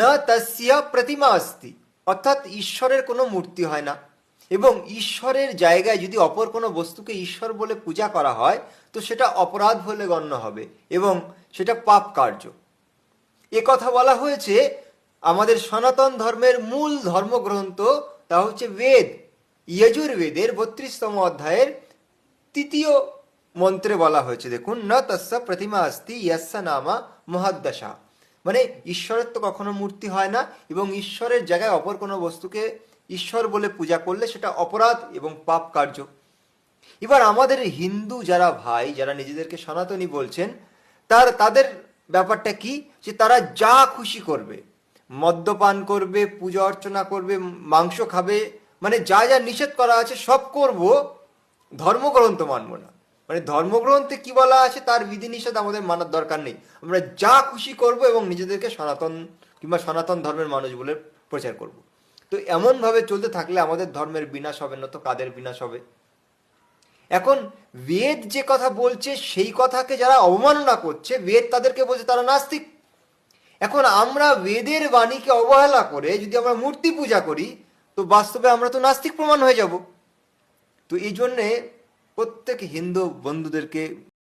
না তস্য প্রতিমা অস্তি, অর্থাৎ ঈশ্বরের কোনো মূর্তি হয় না। এবং ঈশ্বরের জায়গায় যদি অপর কোনো বস্তুকে ঈশ্বর বলে পূজা করা হয় তো সেটা অপরাধ বলে গণ্য হবে এবং সেটা পাপ কার্য। এ কথা বলা হয়েছে আমাদের সনাতন ধর্মের মূল ধর্মগ্রন্থ, তা হচ্ছে বেদ। যজুর্বেদের 32তম অধ্যায়ের 3য় মন্ত্রে বলা হয়েছে, দেখুন, ন তস্য প্রতিমা অস্তি ইয়স্য নামা মহাদ্দশা। মানে ঈশ্বরের তো কখনো মূর্তি হয় না এবং ঈশ্বরের জায়গায় অপর কোনো বস্তুকে ঈশ্বর বলে পূজা করলে সেটা অপরাধ এবং পাপ কার্য। এবার আমাদের হিন্দু যারা ভাই, যারা নিজেদেরকে সনাতনী বলছেন, তাদের ব্যাপারটা কি, যে তারা যা খুশি করবে, মদ্যপান করবে, পূজা অর্চনা করবে, মাংস খাবে, মানে যা যা নিষেধ করা আছে সব করব, ধর্মগ্রন্থ মানব না। মানে ধর্মগ্রন্থে কি বলা আছে তার বিধিনিষেধ আমাদের মানার দরকার নেই, আমরা যা খুশি করব এবং নিজেদেরকে সনাতন কিংবা সনাতন ধর্মের মানুষ বলে প্রচার করব। তো এমনভাবে চলতে থাকলে আমাদের ধর্মের বিনাশ হবে না তো কাদের বিনাশ হবে? এখন বেদ যে কথা বলছে সেই কথাকে যারা অবমাননা করছে, বেদ তাদেরকে বলছে তারা নাস্তিক। এখন আমরা বেদের বাণীকে অবহেলা করে যদি আমরা মূর্তি পূজা করি তো বাস্তবে আমরা তো নাস্তিক প্রমাণ হয়ে যাব। তো এই জন্যে প্রত্যেক হিন্দু বন্ধুদেরকে